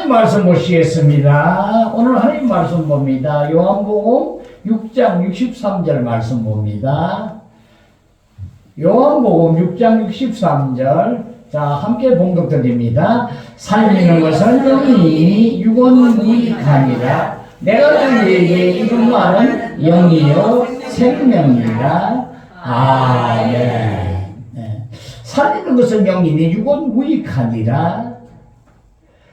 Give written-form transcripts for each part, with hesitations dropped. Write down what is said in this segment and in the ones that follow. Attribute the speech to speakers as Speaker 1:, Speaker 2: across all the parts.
Speaker 1: 하나님 말씀 보시겠습니다. 오늘 하나님 말씀 봅니다. 요한복음 6장 63절 말씀 봅니다. 요한복음 6장 63절. 자, 함께 봉독 드립니다. 살리는 것은 영이니 육은 무익하니라. 내가 너희에게 이런 말은 영이요 생명이라. 아멘. 네. 살리는 것은 영이니 육은 무익하니라.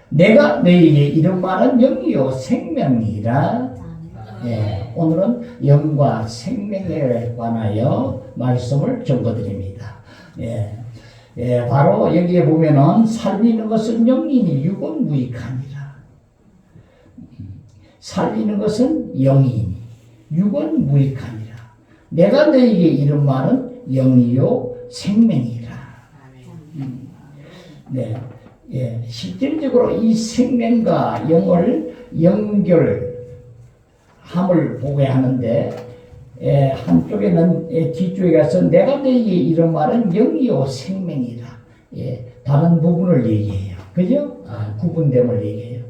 Speaker 1: 내가 너희에게 이런 말은 영이요 생명이라. 예, 오늘은 영과 생명에 관하여 말씀을 전거드립니다. 바로 여기에 보면은 살리는 것은 영이니 육은 무익하니라. 살리는 것은 영이니 육은 무익하니라. 내가 너희에게 이런 말은 영이요 생명이라. 실질적으로 이 생명과 영을 연결함을 보게 하는데, 한쪽에는 뒤쪽에 가서 내가 너희에게 이런 말은 영이요 생명이라. 다른 부분을 얘기해요. 그죠? 구분됨을 얘기해요.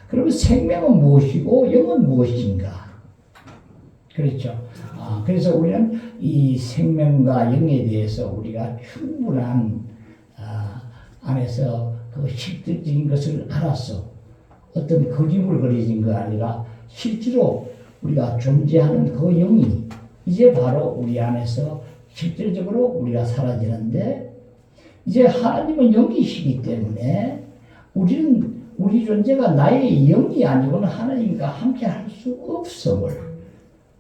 Speaker 1: 그러면 생명은 무엇이고 영은 무엇인가? 그렇죠. 그래서 우리는 이 생명과 영에 대해서 우리가 충분한 안에서 그 실질적인 것을 알았어. 어떤 그림을 그려진 거 아니라 실제로 우리가 존재하는 그 영이 이제 바로 우리 안에서 실질적으로 우리가 사라지는데, 이제 하나님은 영이시기 때문에 우리 존재가 나의 영이 아니고는 하나님과 함께 할 수 없음을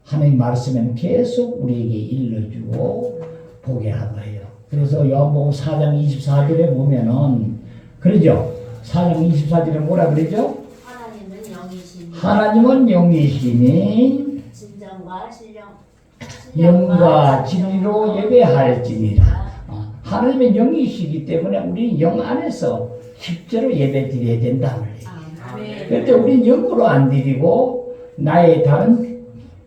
Speaker 1: 하나님 말씀에는 계속 우리에게 일러주고 보게 하고 해요. 그래서 요한복음 4장 24절에 보면은 그러죠. 4장 24절에 뭐라 그러죠? 하나님은 영이시니 영과 진리로 예배할지니라. 하나님은 영이시기 때문에 우리는 영 안에서 실제로 예배 드려야 된다. 그런데 우리는 영으로 안 드리고 나의 다른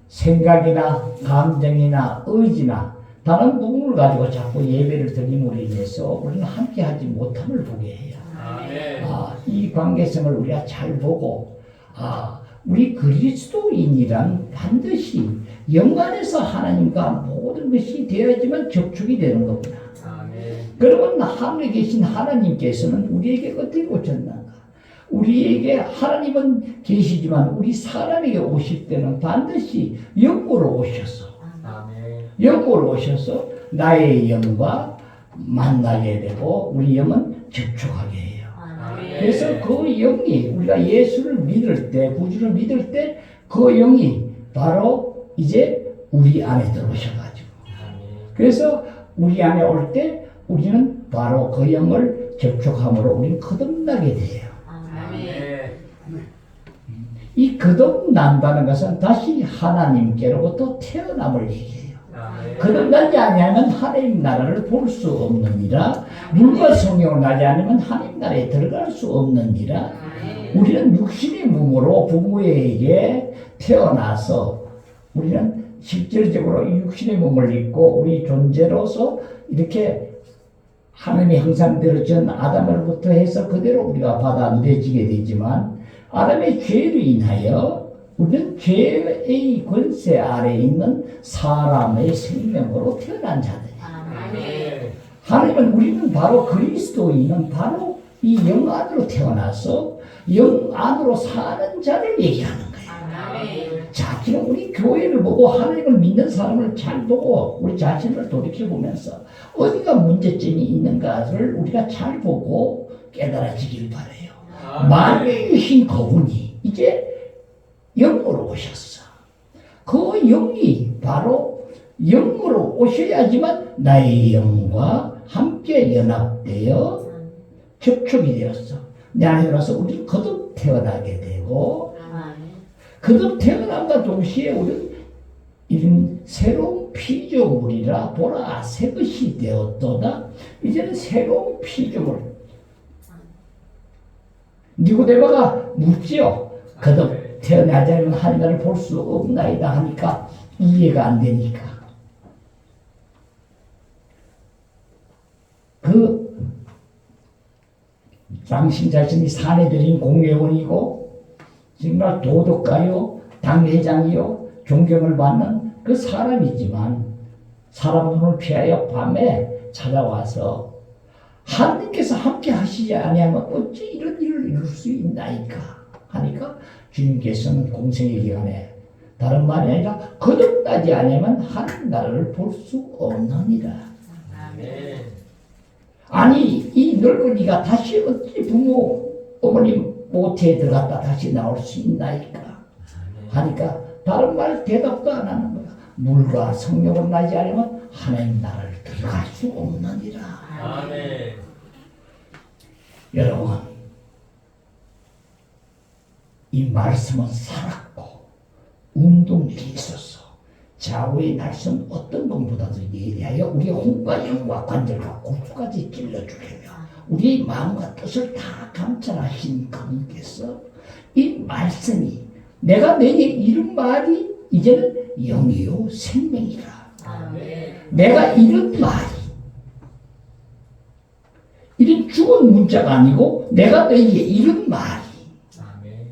Speaker 1: 생각이나 감정이나 의지나 다른 부분을 가지고 자꾸 예배를 드림으로 인해서 우리는 함께 하지 못함을 보게 해요. 이 관계성을 우리가 잘 보고, 우리 그리스도인이란 반드시 영 안에서 하나님과 모든 것이 되어야지만 접촉이 되는 겁니다. 그러면 하늘에 계신 하나님께서는 우리에게 어떻게 오셨는가? 우리에게 하나님은 계시지만 우리 사람에게 오실 때는 반드시 영으로 오셔서 영으로 오셔서 나의 영과 만나게 되고 우리 영은 접촉하게 해요. 그래서 그 영이 우리가 예수를 믿을 때, 구주를 믿을 때 그 영이 바로 이제 우리 안에 들어오셔가지고, 그래서 우리 안에 올 때 우리는 바로 그 영을 접촉함으로 우리는 거듭나게 돼요. 이 거듭난다는 것은 다시 하나님께로부터 태어남을 얘기해요. 거듭나지 아니하면 하나님 나라를 볼 수 없느니라. 물과 성령을 나지 않으면 하나님 나라에 들어갈 수 없느니라. 우리는 육신의 몸으로 부모에게 태어나서 우리는 실질적으로 육신의 몸을 입고 우리 존재로서 이렇게 하나님이 형상대로 지은 아담으로부터 해서 그대로 우리가 받아들여지게 되지만, 아담의 죄로 인하여 우리는 죄의 권세 아래에 있는 사람의 생명으로 태어난 자들이에요. 하나님은 우리는 바로 그리스도인은 바로 이 영 안으로 태어나서 영 안으로 사는 자를 얘기하는 거예요. 자, 지금 우리 교회를 보고 하나님을 믿는 사람을 잘 보고 우리 자신을 돌이켜보면서 어디가 문제점이 있는가를 우리가 잘 보고 깨달아지길 바라요. 만유이신 그분이 이제 영으로 오셨어. 그 영이 바로 영으로 오셔야지만 나의 영과 함께 연합되어 접촉이 되었어. 내 안에 들어서 우리는 거듭 태어나게 되고, 거듭 태어남과 동시에 우리는 이런 새로운 피조물이라 보라 새 것이 되었도다. 이제는 새로운 피조물. 니고데모가 묻지요. 거듭 태어나지 않으면 하나님을 볼 수 없나이다 하니까 이해가 안 되니까. 그 당신 자신이 산에 들인 공회원이고 정말 도덕가요, 당회장이요, 존경을 받는 그 사람이지만 사람 눈을 피하여 밤에 찾아와서 하나님께서 함께 하시지 아니하면 어찌 이런 일을 이룰 수 있나이까 하니까 주님께서는 공생의 기간에 다른 말이 아니라 거듭나지 아니하면 하나님 나라를 볼 수 없느니라.
Speaker 2: 아멘.
Speaker 1: 아니 이 늙은이가 다시 어찌 부모 어머님 모태에 들어갔다 다시 나올 수 있나이까 하니까 다른 말 대답도 안 하는 거야. 물과 성령을 나지 않으면 하나님 나라를 들어갈 수 없느니라.
Speaker 2: 아멘.
Speaker 1: 여러분 이 말씀은 살았고 운동이 있어서 좌우의 날선 어떤 것보다도 예리하여 우리의 혼과 영과 관절과 골수까지 찔러주려며 우리의 마음과 뜻을 다 감찰하신 그분께서 이 말씀이 내가 내게 이런 말이 이제는 영이요 생명이라.
Speaker 2: 아멘.
Speaker 1: 내가 이런 말이 이런 죽은 문자가 아니고 내가 너희에게 이런 말이
Speaker 2: 아멘.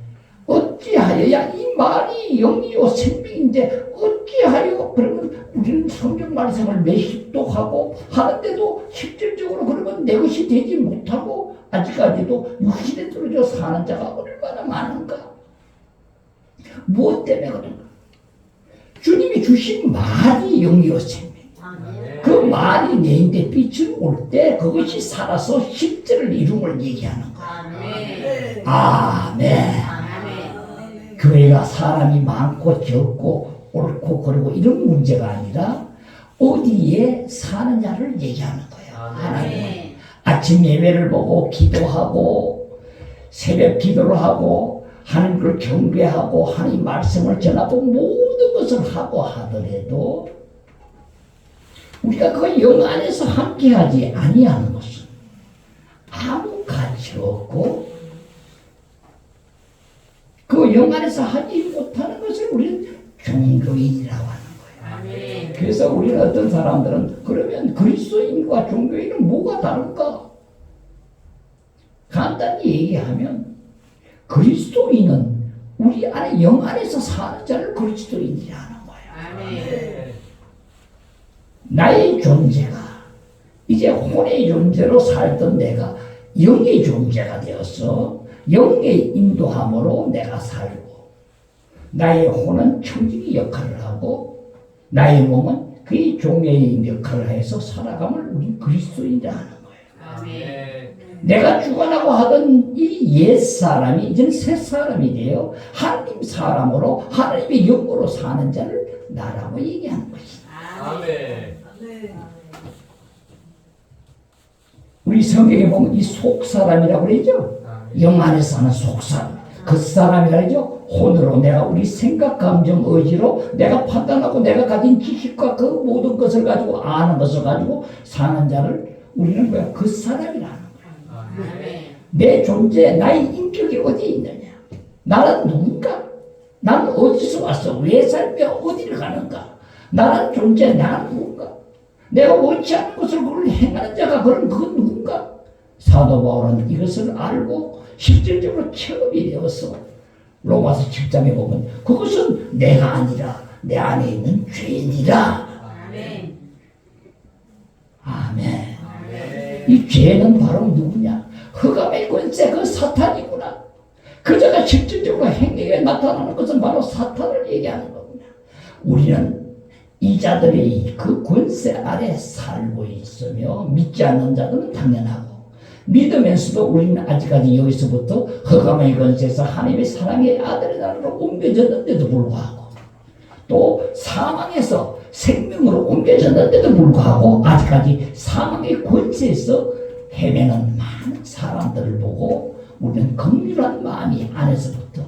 Speaker 1: 어찌하여야 이 말이 영이요 생명인데 어찌하여 그러면 우리는 성경 말씀을 매십도 하고 하는데도 실질적으로 그러면 내 것이 되지 못하고 아직까지도 육신에 떨어져 사는 자가 얼마나 많은가. 무엇 때문에 그런가. 주님이 주신 말이 영이요 생명. 그 말이 내인데 빛을 올 때 그것이 살아서 실제를 이룸을 얘기하는 거야. 아멘. 교회가 사람이 많고 적고 옳고 그러고 이런 문제가 아니라 어디에 사느냐를 얘기하는 거야. 하나님은 아침 예배를 보고 기도하고 새벽 기도를 하고 하나님을 경배하고 하나님 말씀을 전하고 모든 것을 하고 하더라도 우리가 그 영 안에서 함께하지 아니하는 것은 아무 가치 없고 그 영 안에서 하지 못하는 것을 우리는 종교인이라고 하는 거예요. 그래서 우리는 어떤 사람들은 그러면 그리스도인과 종교인은 뭐가 다른가? 간단히 얘기하면 그리스도인은 우리 안에 영 안에서 사는 자를 그리스도인이라 하는 거예요. 나의 존재가 이제 혼의 존재로 살던 내가 영의 존재가 되어서 영의 인도함으로 내가 살고 나의 혼은 청지기 역할을 하고 나의 몸은 그의 종의 역할을 해서 살아감을 우리 그리스도인이라 하는 거예요. 내가 죽어나고 하던 이 옛사람이 이제는 새사람이 되어 하나님 사람으로 하나님의 영으로 사는 자를 나라고 얘기하는 것이다.
Speaker 2: 아멘.
Speaker 1: 우리 성경에 보면 이 속사람이라고 그러죠. 영 안에 사는 속사람. 그 사람이라 그러죠. 혼으로 내가 우리 생각, 감정, 의지로 내가 판단하고 내가 가진 지식과 그 모든 것을 가지고 아는 것을 가지고 사는 자를 우리는 뭐야? 그 사람이라는 거야. 내 존재, 나의 인격이 어디에 있느냐? 나는 누군가? 나는 어디서 왔어? 왜 살며 어디를 가는가? 나는 존재, 나는 누군가? 내가 원치 않는 것을 그걸 행하는 자가 그건 누군가? 사도 바울은 이것을 알고 실질적으로 체험이 되어서 로마서 7장에 보면 그것은 내가 아니라 내 안에 있는 죄인이라. 아멘. 이 죄는 바로 누구냐? 흑암의 권세 그 사탄이구나. 그자가 실질적으로 행위에 나타나는 것은 바로 사탄을 얘기하는 거구나. 우리는 이 자들의 그 권세 아래 살고 있으며 믿지 않는 자들은 당연하고 믿으면서도 우리는 아직까지 여기서부터 흑암의 권세에서 하나님의 사랑의 아들의 나라로 옮겨졌는데도 불구하고 또 사망에서 생명으로 옮겨졌는데도 불구하고 아직까지 사망의 권세에서 헤매는 많은 사람들을 보고 우리는 긍휼한 마음이 안에서부터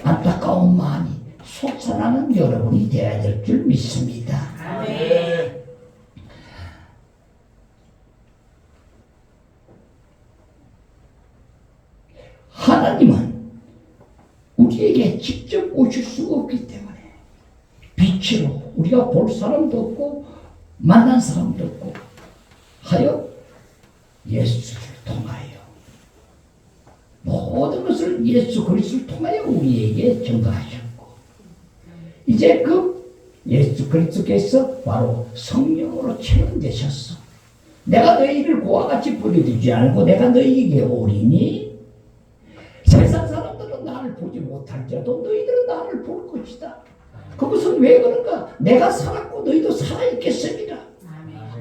Speaker 1: 안타까운 마음이 솟아나는 여러분이 되어야 될 줄 믿습니다.
Speaker 2: 아멘.
Speaker 1: 하나님은 우리에게 직접 오실 수 없기 때문에 빛으로 우리가 볼 사람도 없고 만난 사람도 없고 하여 예수를 통하여 모든 것을 예수 그리스도를 통하여 우리에게 증거하셨고 이제 그 예수 그리스도께서 바로 성령으로 체험되셨어. 내가 너희를 고와 같이 버려두지 않고 내가 너희에게 오리니 세상 사람들은 나를 보지 못할지라도 너희들은 나를 볼 것이다. 그것은 왜 그런가? 내가 살았고 너희도 살아있겠습니다.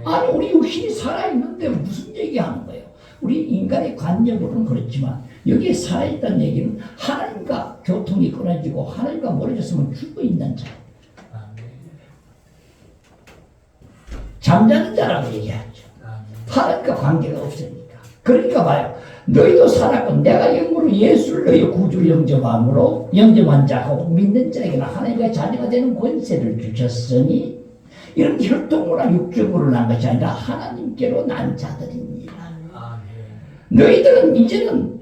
Speaker 1: 아니 우리 육신이 살아있는데 무슨 얘기하는 거예요? 우리 인간의 관념으로는 그렇지만 여기에 살아있다는 얘기는 하나님과 교통이 끊어지고 하나님과 멀어졌으면 죽어있는 자, 잠자는 자라고 얘기하죠. 하나님과 관계가 없으니까. 그러니까 봐요. 너희도 살았고 내가 영으로 예수를 너희 구주로 영접한 자하고 믿는 자에게는 하나님의 자녀가 되는 권세를 주셨으니 이런 혈통으로나 육적으로 난 것이 아니라 하나님께로 난 자들입니다. 너희들은 이제는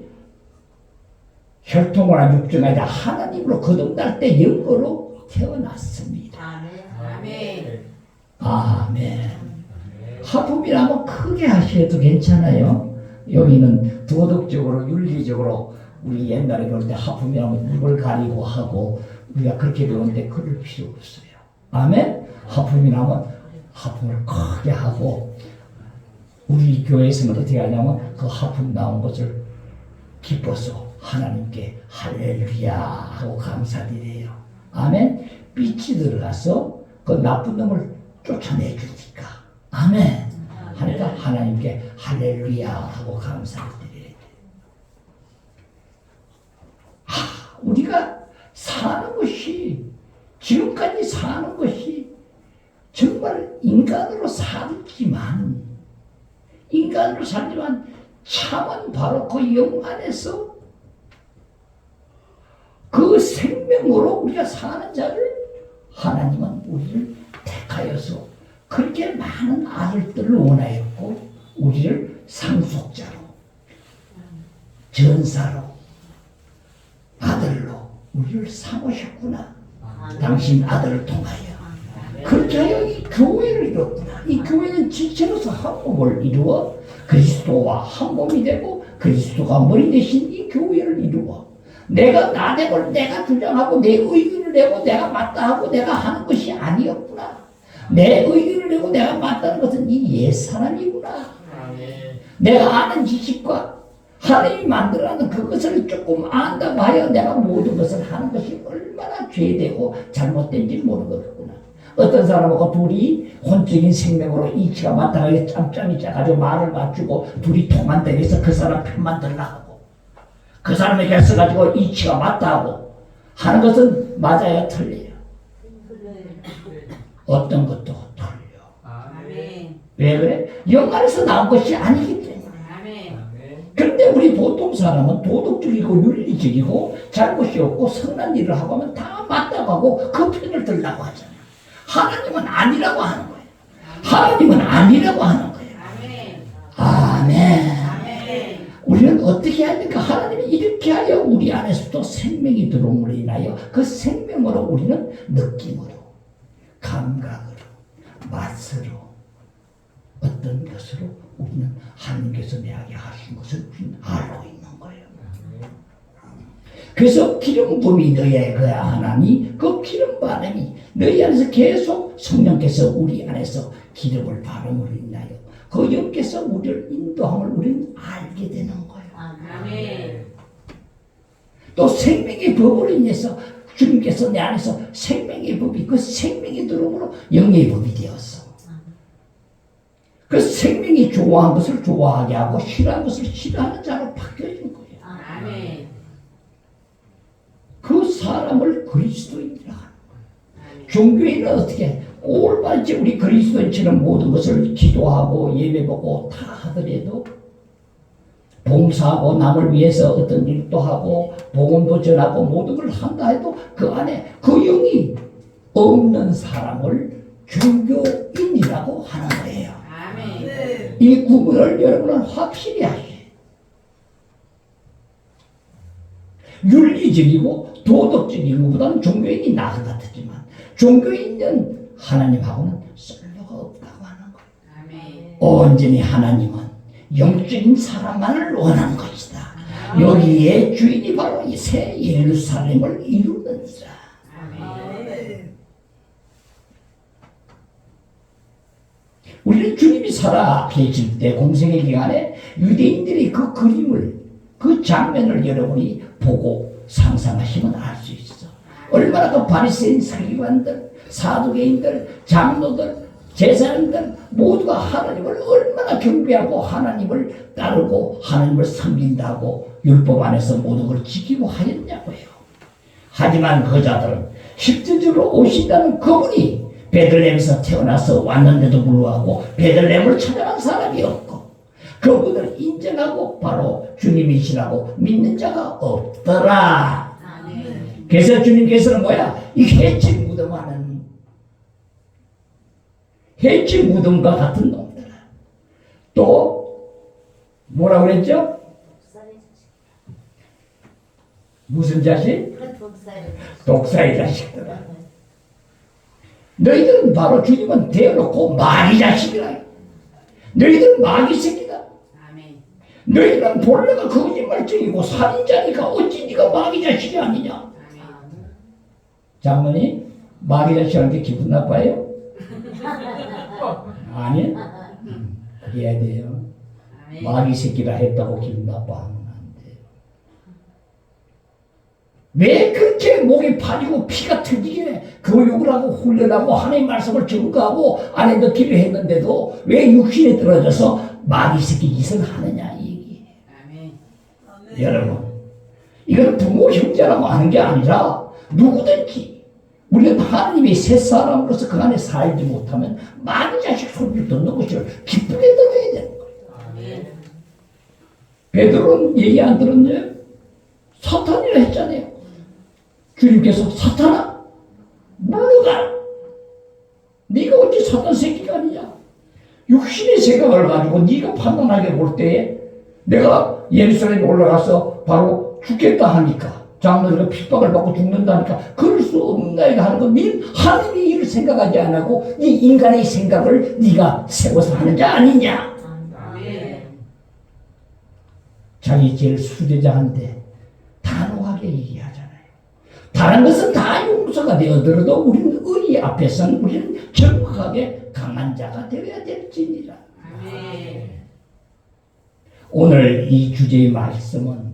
Speaker 1: 혈통으로나 육적이 아니라 하나님으로 거듭날 때 영으로 태어났습니다.
Speaker 3: 아멘.
Speaker 1: 아멘. 하품이라면 크게 하셔도 괜찮아요. 여기는 도덕적으로 윤리적으로 우리 옛날에 그럴 때 하품이라면 입을 가리고 하고 우리가 그렇게 배우는데 그럴 필요 없어요. 아멘. 하품이라면 하품을 크게 하고 우리 교회에서는 어떻게 하냐면 그 하품 나온 것을 기뻐서 하나님께 할렐루야 하고 감사드려요. 아멘. 빛이 들어가서 그 나쁜 놈을 쫓아내주니까 아멘. 하니까 하나님께 할렐루야 하고 감사드려야 돼. 우리가 사는 것이 지금까지 사는 것이 정말 인간으로 살지만 참은 바로 그 영 안에서 그 생명으로 우리가 사는 자를 하나님은 우리를 택하여서 그렇게 많은 아들들을 원하였고 우리를 상속자로 전사로 아들로 우리를 삼으셨구나. 당신 아들을 통하여 그렇게 하여 이 교회를 이뤘구나. 이 교회는 지체로서 한 몸을 이루어 그리스도와 한 몸이 되고 그리스도가 머리 대신 이 교회를 이루어 내가 나대고 내가 주장하고 내 의견을 내고 내가 맞다 하고 내가 하는 것이 아니었구나. 내 의견을 내고 내가 맞다는 것은 이 옛사람이구나. 내가 아는 지식과 하나님이 만들어놓은 그것을 조금 안다고 하여 내가 모든 것을 하는 것이 얼마나 죄되고 잘못된지 모르겠구나. 어떤 사람하고 둘이 혼적인 생명으로 이치가 맞다가 짬짬이 짜가지고 말을 맞추고 둘이 통한다고 해서 그 사람 편만 들라고 그 사람에게 써가지고 이치가 맞다고 하는 것은 맞아요, 틀려요? 어떤 것도 틀려. 왜 그래? 영 안에서 나온 것이 아니기 때문에. 그런데 우리 보통 사람은 도덕적이고 윤리적이고 잘못이 없고 선한 일을 하고 하면 다 맞다고 하고 그 편을 들라고 하잖아요. 하나님은 아니라고 하는 거예요. 하나님은 아니라고 하는 거예요. 아멘. 우리는 어떻게 해야 될까? 하나님이 이렇게 하여 우리 안에서도 생명이 들어옴으로 인하여 그 생명으로 우리는 느낌으로 감각으로 맛으로 어떤 것으로 우리는 하나님께서 내게 하신 것을 우리는 알고 있는 거예요. 그래서 기름 부음이 너희의 그 하나니 그 기름 바람이 너희 안에서 계속 성령께서 우리 안에서 기름을 바람으로 인하여 그 영께서 우리를 인도함을 우리는 알게 되는 거예요.
Speaker 3: 아멘.
Speaker 1: 또 생명의 법으로 인해서 주님께서 내 안에서 생명의 법이 그 생명이 들어오므로 영의 법이 되었어. 그 생명이 좋아한 것을 좋아하게 하고 싫어하는 것을 싫어하는 자로 바뀌어진 거예요.
Speaker 3: 아멘.
Speaker 1: 그 사람을 그리스도인이라 하는 거예요. 종교인은 어떻게 올바르지 우리 그리스도인처럼 모든 것을 기도하고 예배보고 다 하더라도 봉사하고 남을 위해서 어떤 일도 하고 복음도 전하고 모든 걸 한다 해도 그 안에 그 영이 없는 사람을 종교인이라고 하는 거예요.
Speaker 3: 아멘.
Speaker 1: 이 구분을 여러분은 확실히 하셔야 해요. 윤리적이고 도덕적인 것보다는 종교인이 나은 것 같지만 종교인은 하나님하고는 쓸모가 없다고 하는 거예요.
Speaker 3: 아멘.
Speaker 1: 온전히 하나님은 영적인 사람만을 원하는 것이다. 여기에 주인이 바로 이 새 예루살렘을 이루는지라.
Speaker 3: 아멘.
Speaker 1: 우리는 주님이 살아 계실 때 공생의 기간에 유대인들이 그 그림을, 그 장면을 여러분이 보고 상상하시면 알 수 있어. 얼마나 그 바리새인 서기관들, 사두개인들, 장로들, 제사장들 모두가 하나님을 얼마나 경배하고 하나님을 따르고 하나님을 섬긴다고 율법 안에서 모든 걸 지키고 하였냐고요. 하지만 그 자들은 실질적으로 오신다는 그분이 베들레헴에서 태어나서 왔는데도 불구하고 베들레헴을 찾아간 사람이 없고 그분을 인정하고 바로 주님이시라고 믿는 자가 없더라.
Speaker 3: 아멘.
Speaker 1: 그래서 주님께서는 뭐야? 이 해치 무덤하는 해치 무덤과 같은 놈들. 또 뭐라 그랬죠? 무슨 자식? 독사의 자식들. 너희들은 바로 주님은 대놓고 마귀 자식이라. 너희들은 마귀 새끼다.
Speaker 3: 아멘.
Speaker 1: 너희들은 본래가 거짓말쟁이고 살인자니까 어찌 네가 마귀 자식이 아니냐? 장모님, 마귀 자식한테 기분 나빠요? 아니? 그래야 돼요.
Speaker 3: 아멘.
Speaker 1: 마귀 새끼라 했다고 기분 나빠하면 안 돼요. 왜 그렇게 목이 파지고 피가 터지게 교육을 하고 훈련하고 하나님 말씀을 증거하고 안에 넣기로 했는데도 왜 육신에 떨어져서 마귀 새끼 짓을 하느냐 이 얘기예요.
Speaker 3: 아멘.
Speaker 1: 여러분, 이건 부모 형제라고 하는 게 아니라 누구든지 우리는 하나님의 새 사람으로서 그 안에 살지 못하면 마귀 자식 소리를 듣는 것을 기쁘게 들어야 되는 거예요.
Speaker 3: 아멘.
Speaker 1: 베드로는 얘기 안 들었네요. 사탄이라 했잖아요. 주님께서 사탄아 물러가라. 네가 어찌 사탄 새끼가 아니냐. 육신의 생각을 가지고 네가 판단하게 볼 때에 내가 예루살렘에 올라가서 바로 죽겠다 하니까 장로들과 핍박을 받고 죽는다니까 그럴 수 없나이가 하는 건 네 하나님이 이를 생각하지 않고 네 인간의 생각을 네가 세워서 하는 자 아니냐.
Speaker 3: 아멘.
Speaker 1: 자기 제일 수제자한테 단호하게 얘기하잖아요. 다른 것은 다 용서가 되어들어도 우리는 의의 앞에서는 우리는 정확하게 강한 자가 되어야 될지니라.
Speaker 3: 아멘.
Speaker 1: 오늘 이 주제의 말씀은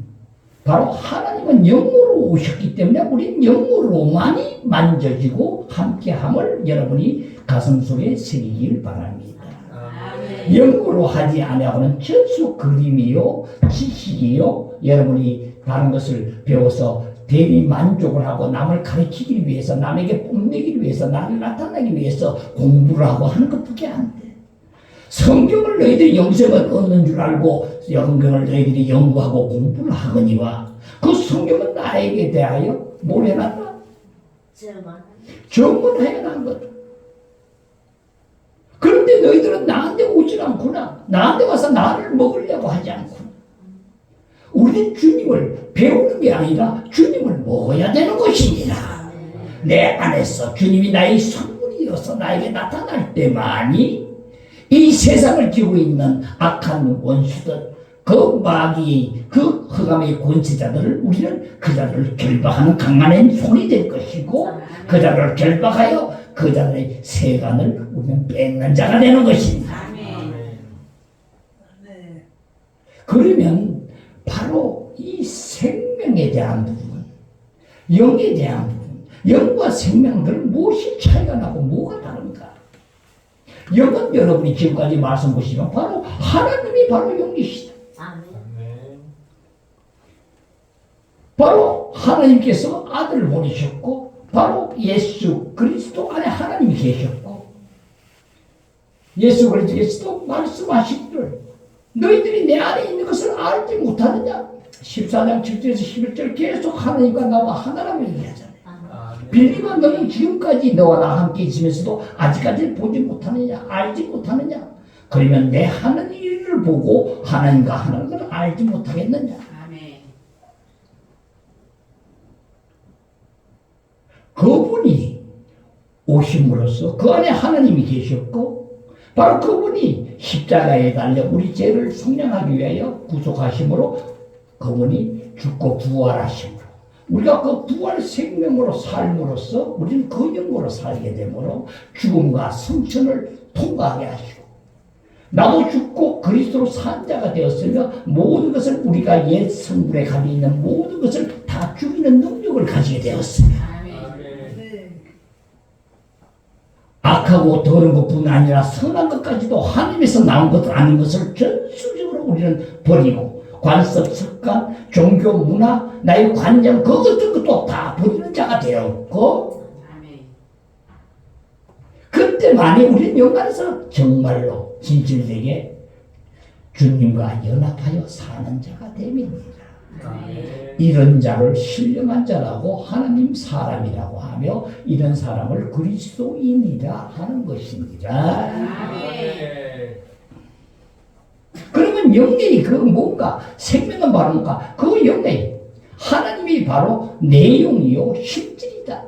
Speaker 1: 바로 하나님은 영으로 오셨기 때문에 우리는 영으로만이 만져지고 함께함을 여러분이 가슴속에 새기길 바랍니다.
Speaker 3: 아멘.
Speaker 1: 영으로 하지 아니하고는 전수 그림이요 지식이요 여러분이 다른 것을 배워서 대리 만족을 하고 남을 가르치기 위해서 남에게 뽐내기 위해서 나를 나타내기 위해서 공부를 하고 하는 것밖에 안 돼. 성경을 너희들이 영생을 얻는 줄 알고 성경을 너희들이 연구하고 공부를 하거니와 그 성경은 나에게 대하여 뭘 해놨다? 증언해야 하는 것. 그런데 너희들은 나한테 오질 않구나. 나한테 와서 나를 먹으려고 하지 않구나. 우리는 주님을 배우는 게 아니라 주님을 먹어야 되는 것이니라. 내 안에서 주님이 나의 선물이어서 나에게 나타날 때만이 이 세상을 지고 있는 악한 원수들, 그 마귀, 그 흑암의 권세자들을 우리는 그 자들을 결박하는 강한 손이 될 것이고 그 자들을 결박하여 그 자들의 세간을 우리는 뺏는 자가 되는 것입니다.
Speaker 3: 아멘.
Speaker 1: 그러면 바로 이 생명에 대한 부분, 영에 대한 부분, 영과 생명들은 무엇이 차이가 나고 뭐가 다른가? 영은 여러분이 지금까지 말씀 보시면 바로 하나님이 바로 영이시다. 바로 하나님께서 아들을 보내셨고 바로 예수 그리스도 안에 하나님이 계셨고 예수 그리스도 말씀하시기를 너희들이 내 안에 있는 것을 알지 못하느냐. 14장 7절에서 11절 계속 하나님과 나와 하나라고 얘기하잖아요. 빌리만 너는 지금까지 너와 나 함께 있으면서도 아직까지 보지 못하느냐 알지 못하느냐. 그러면 내 하는 일을 보고 하나님과 하나는 걸 알지 못하겠느냐.
Speaker 3: 아멘.
Speaker 1: 그분이 오심으로써 그 안에 하나님이 계셨고 바로 그분이 십자가에 달려 우리 죄를 속량하기 위하여 구속하심으로 그분이 죽고 부활하심으로 우리가 그 부활 생명으로 삶으로써 우리는 그 영으로 살게 되므로 죽음과 성천을 통과하게 하시고 나도 죽고 그리스도로 산 자가 되었으며 모든 것을 우리가 옛 성분에 가지고 있는 모든 것을 다 죽이는 능력을 가지게 되었습니다. 악하고 더러운 것뿐 아니라 선한 것까지도 하나님에서 나온 것 아닌 것을 전술적으로 우리는 버리고 관습, 습관, 종교, 문화, 나의 관념 그 어떤 것도 다 버리는 자가 되었고 그때만이 우리는 영안에서 정말로 진실되게 주님과 연합하여 사는 자가 됩니다. 이런 자를 신령한 자라고 하나님 사람이라고 하며 이런 사람을 그리스도인이라 하는 것입니다. 그러면 영예의 그 뭔가 생명은 바로 뭔가 그 영예 하나님이 바로 내용이요 실질이다.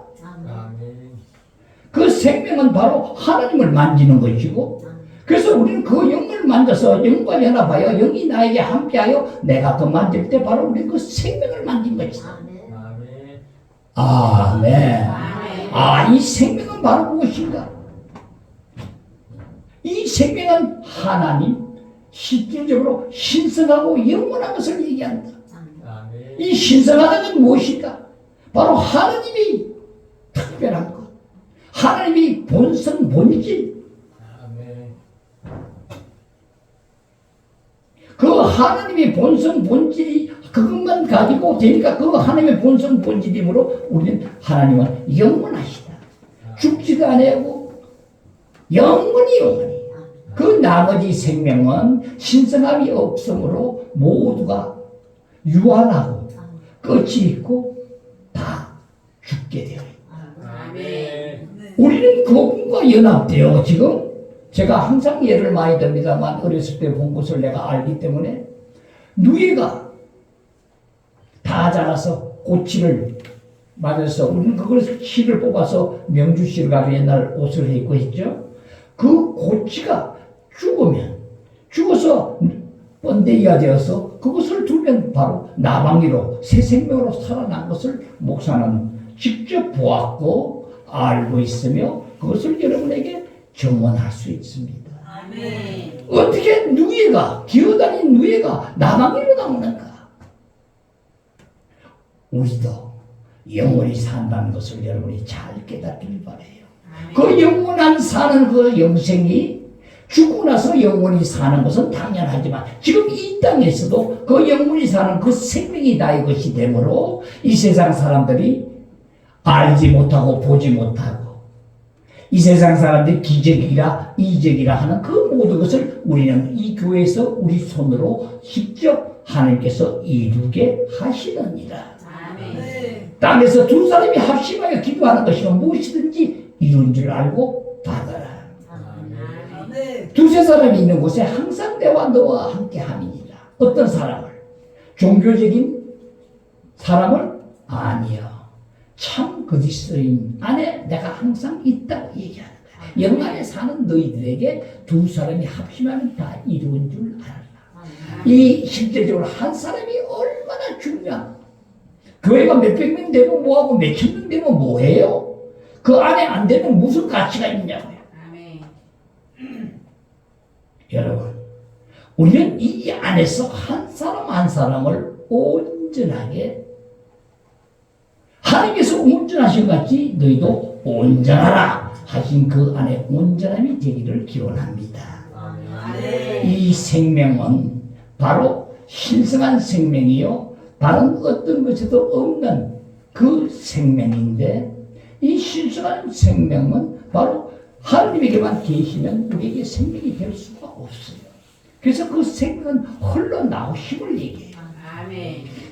Speaker 1: 그 생명은 바로 하나님을 만지는 것이고 그래서 우리는 그 영을 만져서 영과 연합하여 영이 나에게 함께하여 내가 그 만질 때 바로 우리는 그 생명을 만진 것이다. 아멘. 이 생명은 바로 무엇인가? 이 생명은 하나님 실질적으로 신성하고 영원한 것을 얘기한다. 이 신성하다는 건 무엇인가? 바로 하나님이 특별한 것. 하나님이 본성 본질. 그 하나님의 본성 본질이 그것만 가지고 되니까 그 하나님의 본성 본질이므로 우리는 하나님은 영원하시다. 죽지도 아니하고 영원히 그 나머지 생명은 신성함이 없으므로 모두가 유한하고 끝이 있고 다 죽게 되어 있다. 우리는 그분과 연합되어 지금 제가 항상 예를 많이 듭니다만 어렸을 때 본 것을 내가 알기 때문에 누에가 다 자라서 꼬치를 맞아서 우리는 그걸 실을 뽑아서 명주실을 가지고 옛날 옷을 입고 했죠. 그 꼬치가 죽어서 번데기가 되어서 그것을 두면 바로 나방이로 새 생명으로 살아난 것을 목사는 직접 보았고 알고 있으며 그것을 여러분에게 증언할 수 있습니다. 아멘. 어떻게 누에가 기어다닌 누에가 나방이로 나오는가? 우리도 영원히 산다는 것을 여러분이 잘 깨닫길 바라요. 그 영원한 사는 그 영생이 죽고 나서 영원히 사는 것은 당연하지만 지금 이 땅에서도 그 영원히 사는 그 생명이 나의 것이 되므로 이 세상 사람들이 알지 못하고 보지 못하고 이 세상 사람들이 기적이라 이적이라 하는 그 모든 것을 우리는 이 교회에서 우리 손으로 직접 하나님께서 이루게 하시느니라. 땅에서 두 사람이 합심하여 기도하는 것이면 무엇이든지 이룬 줄 알고 받아라. 두세 사람이 있는 곳에 항상 내와 너와 함께 함이니라. 어떤 사람을? 종교적인 사람을? 아니요. 참 그리스도인 안에 내가 항상 있다고 얘기하는 거야. 영 안에 사는 너희들에게 두 사람이 합심하면 다 이루어진 줄 알아라. 이 실제적으로 한 사람이 얼마나 중요한 교회가 몇백 명 되고 뭐하고 몇천 명 되면 뭐해요? 그 안에 안 되면 무슨 가치가 있냐고요. 여러분 우리는 이 안에서 한 사람 한 사람을 온전하게 하나님께서 온전하신 것 같이 너희도 온전하라 하신 그 안에 온전함이 되기를 기원합니다. 이 생명은 바로 신성한 생명이요 다른 어떤 것에도 없는 그 생명인데 이 신성한 생명은 바로 하나님에게만 계시면 우리에게 생명이 될 수가 없어요. 그래서 그 생명은 흘러나오심을 얘기해요.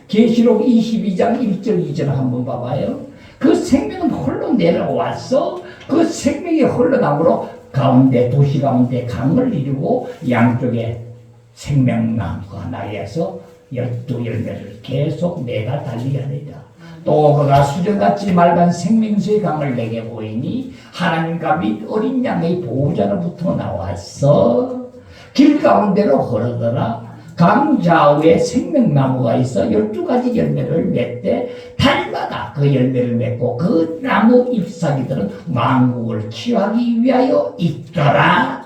Speaker 1: 계시록 22장 1절 2절 한번 봐봐요. 그 생명은 흘러 내려와서 그 생명이 흘러나오므로 가운데 도시 가운데 강을 이루고 양쪽에 생명나무가 나에서 12열매를 계속 내가 달리게 하리라. 또 그가 수정같이 맑은 생명수의 강을 내게 보이니 하나님과 및 어린 양의 보호자로부터 나와서 길 가운데로 흐르더라. 강좌우에 생명나무가 있어 12가지 열매를 맺되 달마다 그 열매를 맺고 그 나무 잎사귀들은 만국을 치유하기 위하여 있더라.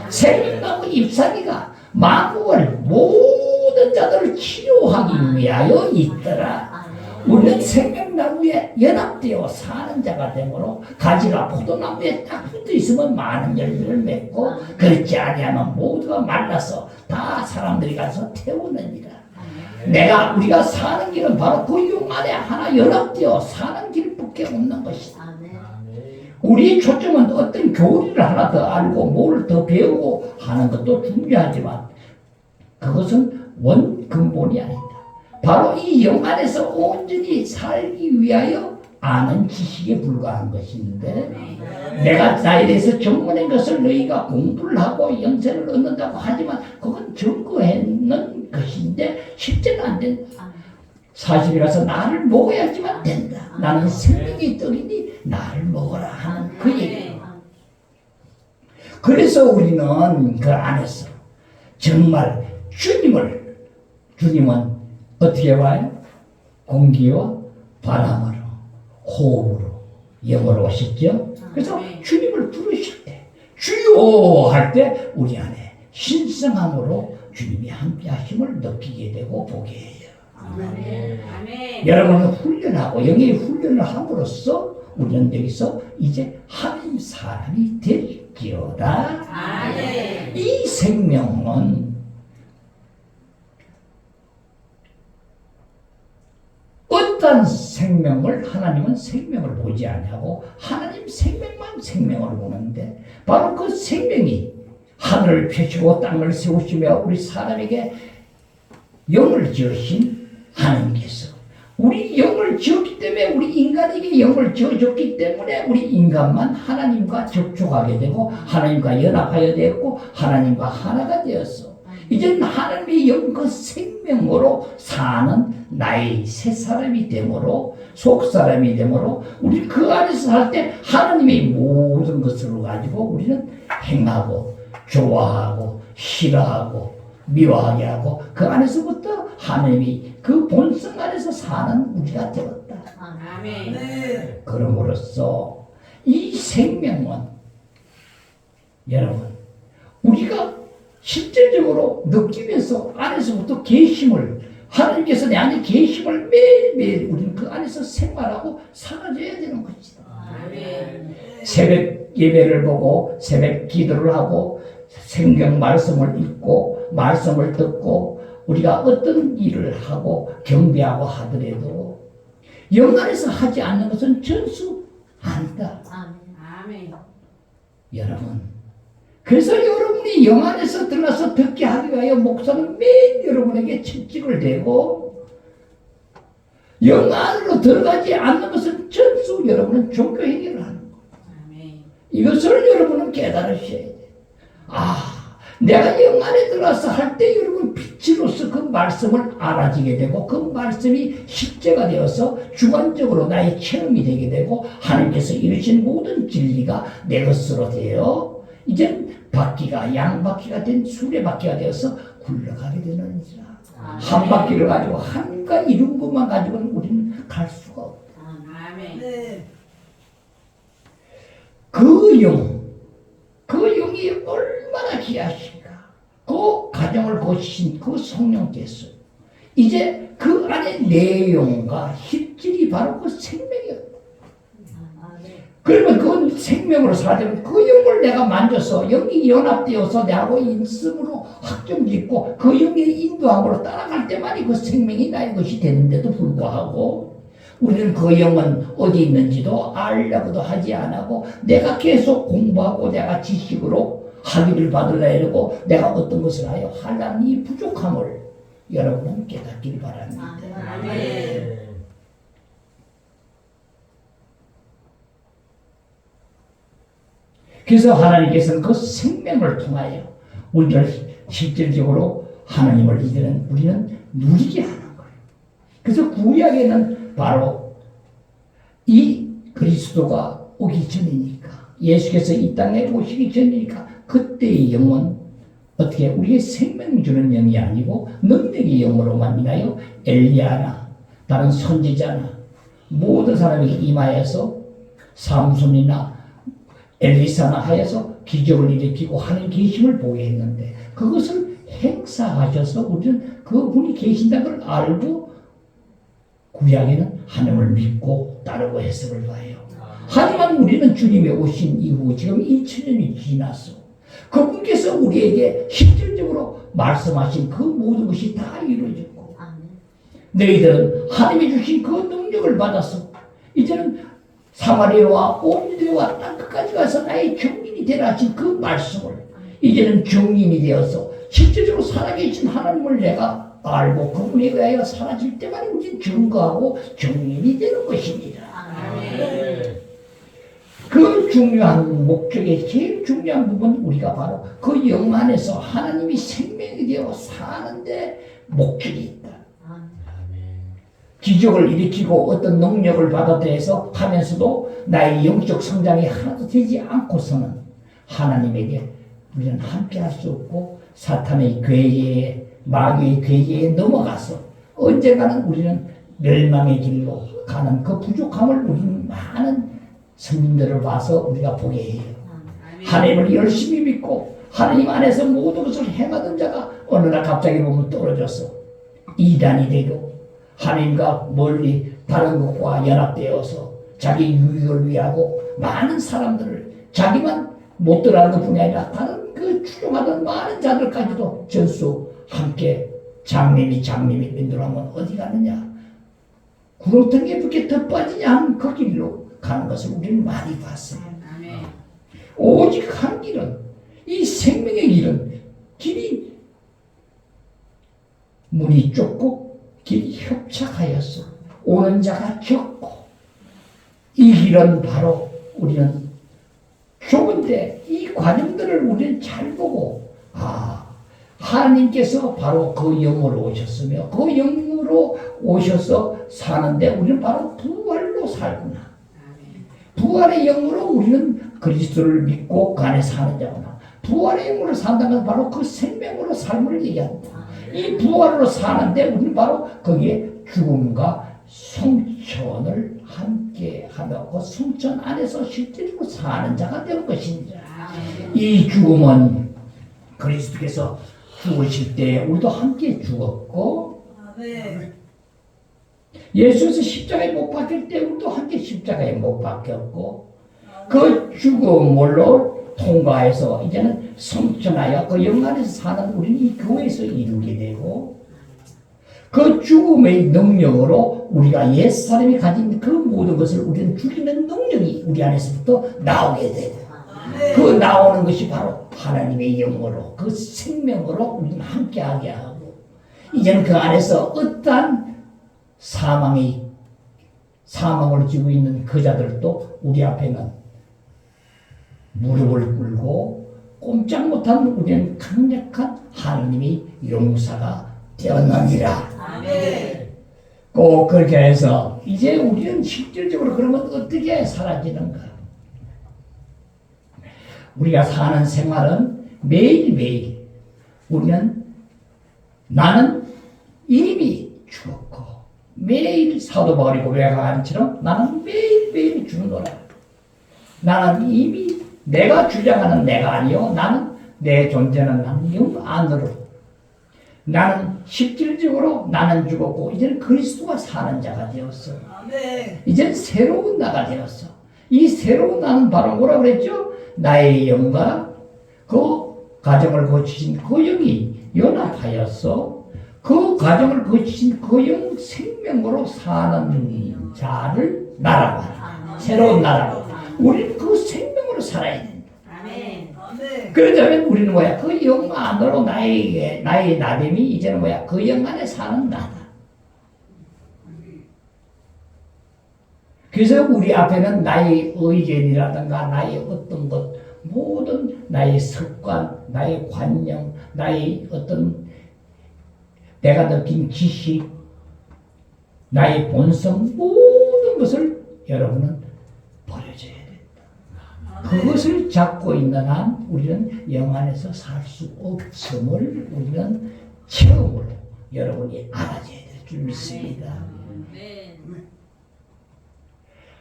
Speaker 1: 생명나무 잎사귀가 만국을 모든 자들을 치료하기 위하여 있더라. 우리는 생명나무에 연합되어 사는 자가 되므로 가지가 포도나무에 딱 붙어 있으면 많은 열매를 맺고 그렇지 아니하면 모두가 말라서 다 사람들이 가서 태우느니라. 우리가 사는 길은 바로 그 용 안에 하나 연합되어 사는 길밖에 없는 것이다. 우리의 초점은 어떤 교리를 하나 더 알고 뭘 더 배우고 하는 것도 중요하지만 그것은 근본이 아니다. 바로 이 영 안에서 온전히 살기 위하여 아는 지식에 불과한 것인데 내가 나에 대해서 전문인 것을 너희가 공부를 하고 영생을 얻는다고 하지만 그건 증거했는 것인데 실제는 안 된다. 사실이라서 나를 먹어야지만 된다. 나는 생명의 떡이니 나를 먹어라 하는 그 얘기예요. 그래서 우리는 그 안에서 정말 주님은 어떻게 봐요? 공기와 바람으로, 호흡으로, 영으로 오셨죠? 그래서 주님을 부르실 때, 주여 할 때 우리 안에 신성함으로 주님이 함께 하심을 느끼게 되고 보게 해요. 여러분은 훈련하고 영의 훈련을 함으로써 우리는 여기서 이제 하나님 사람이 될지어다. 이 생명은 어떤 생명을 하나님은 생명을 보지 아니하고 하나님 생명만 생명을 보는데 바로 그 생명이 하늘을 펴시고 땅을 세우시며 우리 사람에게 영을 지으신 하나님께서 우리 영을 지었기 때문에 우리 인간에게 영을 지어줬기 때문에 우리 인간만 하나님과 접촉하게 되고 하나님과 연합하여 되었고 하나님과 하나가 되었어. 이제는 하나님의 영 그 생명으로 사는 나의 새 사람이 되므로 속 사람이 되므로 우리 그 안에서 살 때 하나님의 모든 것을 가지고 우리는 행하고 좋아하고 싫어하고 미워하게 하고 그 안에서부터 하나님이 그 본성 안에서 사는 우리가 되었다.
Speaker 3: 아멘.
Speaker 1: 그럼으로써 이 생명은 여러분 우리가 실질적으로 느끼면서 안에서부터 계심을 하나님께서 내 안에 계심을 매일매일 우리는 그 안에서 생활하고 살아줘야 되는 것이다.
Speaker 3: 아멘.
Speaker 1: 새벽 예배를 보고 새벽 기도를 하고 성경 말씀을 읽고 말씀을 듣고 우리가 어떤 일을 하고 경배하고 하더라도 영 안에서 하지 않는 것은 전수 아니다.
Speaker 3: 아멘.
Speaker 1: 여러분 그래서 여러분이 영 안에서 들어가서 듣게 하기 위하여 목사는 매일 여러분에게 채찍을 대고 영 안으로 들어가지 않는 것은 전수 여러분은 종교 행위를 하는 거예요.
Speaker 3: 아멘.
Speaker 1: 이것을 여러분은 깨달으셔야 돼요. 내가 영 안에 들어가서 할 때 여러분 빛으로서 그 말씀을 알아지게 되고 그 말씀이 실제가 되어서 주관적으로 나의 체험이 되게 되고 하나님께서 이루신 모든 진리가 내 것으로 되어 이제 바퀴가 양바퀴가 된 수레바퀴가 되어서 굴러가게 되는지라. 한 바퀴를 가지고 한가 이룬 것만 가지고는 우리는 갈 수가 없다.
Speaker 3: 아멘.
Speaker 1: 그 영이 얼마나 귀하신가. 그 가정을 거신 그 성령께서 이제 그 안에 내용과 실질이 바로 그 생명이었다. 그러면 그건 생명으로 살려면 그 영을 내가 만져서 영이 연합되어서 내하고 인성으로 확정짓고 그 영의 인도함으로 따라갈 때만이 그 생명이 나의 것이 되는데도 불구하고 우리는 그 영은 어디 있는지도 알려고도 하지 않고 내가 계속 공부하고 내가 지식으로 학위를 받으려 이러고 내가 어떤 것을 하여 하려는 이 부족함을 여러분은 깨닫기를 바랍니다.
Speaker 3: 아멘.
Speaker 1: 그래서 하나님께서는 그 생명을 통하여 우리를 실질적으로 하나님을 우리는 누리게 하는 거예요. 그래서 구약에는 바로 이 그리스도가 오기 전이니까 예수께서 이 땅에 오시기 전이니까 그때의 영은 어떻게 우리의 생명 주는 영이 아니고 능력의 영으로만 인하여 엘리야나 다른 선지자나 모든 사람에게 임하여서 삼손이나 엘리사나 하여서 기적을 일으키고 하는 계심을 보게 했는데 그것을 행사하셔서 우리는 그분이 계신다는 걸 알고 구약에는 하나님을 믿고 따르고 해석을 봐요. 하지만 우리는 주님의 오신 이후 지금 2000년이 지났어. 그분께서 우리에게 실질적으로 말씀하신 그 모든 것이 다 이루어졌고 너희들은 하나님이 주신 그 능력을 받았어. 이제는 사마리아와 온 유대와 땅 끝까지 가서 나의 증인이 되라 하신 그 말씀을 이제는 증인이 되어서 실질적으로 살아계신 하나님을 내가 알고 그분에 의하여 사라질 때만 우리는 증거하고 증인이 되는 것입니다.
Speaker 2: 아멘.
Speaker 1: 그 중요한 목적의 제일 중요한 부분 우리가 바로 그 영 안에서 하나님이 생명이 되어 사는데 목적이 있다. 기적을 일으키고 어떤 능력을 받아들여서 하면서도 나의 영적 성장이 하나도 되지 않고서는 하나님에게 우리는 함께 할 수 없고 사탄의 괴계에 마귀의 괴계에 넘어가서 언젠가는 우리는 멸망의 길로 가는 그 부족함을 우리는 많은 성민들을 봐서 우리가 보게 해요. 하나님을 열심히 믿고 하나님 안에서 모든 것을 행하던 자가 어느 날 갑자기 보면 떨어져서 이단이 되고 하나님과 멀리 다른 것과 연합되어서 자기 유익을 위하고 많은 사람들을 자기만 못 들어가는 것뿐이 아니라 다른 그 추종하던 많은 자들까지도 전수 함께 장님이 민들어하면 어디 가느냐 구렁텅이에 붙게 더 빠지냐 하는 그 길로 가는 것을 우리는 많이 봤어요. 오직 한 길은 이 생명의 길은 길이 문이 좁고 길이 협착하였어. 오는 자가 적고 이 길은 바로 우리는 좁은데 이 과정들을 우리는 잘 보고 하나님께서 바로 그 영으로 오셨으며 그 영으로 오셔서 사는데 우리는 바로 부활로 살구나. 부활의 영으로 우리는 그리스도를 믿고 그 안에 사는 자구나. 부활의 영으로 산다는 건 바로 그 생명으로 삶을 얘기한다. 이 부활로 사는데 우리는 바로 거기에 죽음과 성천을 함께 하며 그 성천 안에서 실제로 사는 자가 될 것입니다. 이 죽음은 그리스도께서 죽으실 때 우리도 함께 죽었고 예수께서 십자가에 못 박힐 때 우리도 함께 십자가에 못 박혔고 그 죽음으로 통과해서 이제는 성천하여 그 영안에서 사는 우리는 이 교회에서 이루게 되고 그 죽음의 능력으로 우리가 옛사람이 가진 그 모든 것을 우리는 죽이는 능력이 우리 안에서부터 나오게 되고 그 나오는 것이 바로 하나님의 영으로 그 생명으로 우리는 함께하게 하고 이제는 그 안에서 어떠한 사망을 지고 있는 그 자들도 우리 앞에는 무릎을 꿇고 꼼짝 못한 우리는 강력한 하나님의 용사가 되었느니라. 꼭 그렇게 해서 이제 우리는 실질적으로 그러면 어떻게 사라지는가? 우리가 사는 생활은 매일매일 우리는 나는 이미 죽었고 매일 사도 바울이 고백한 것처럼 나는 매일매일 죽노라. 나는 이미 내가 주장하는 내가 아니요 나는 내 존재는 나는 영 안으로 나는 실질적으로 나는 죽었고 이제는 그리스도가 사는 자가 되었어. 이제는 새로운 나가 되었어. 이 새로운 나는 바로 뭐라 그랬죠? 나의 영과 그 가정을 거치신 그 영이 연합하였어. 그 가정을 거치신 그 영 생명으로 사는 자를 나라고 하라. 새로운 나라고. 우리는 그 생명으로 살아야 된다. 그러자면 우리는 뭐야? 그 영 안으로 나의 나됨이 이제는 뭐야? 그 영 안에 사는 나다. 그래서 우리 앞에는 나의 의견이라든가 나의 어떤 것 모든 나의 습관, 나의 관념, 나의 어떤 내가 느낀 지식, 나의 본성 모든 것을 여러분은 버려줘야 된다. 그것을 잡고 있는 한 우리는 영 안에서 살 수 없음을 우리는 처음으로 여러분이 알아줘야 될 줄 믿습니다.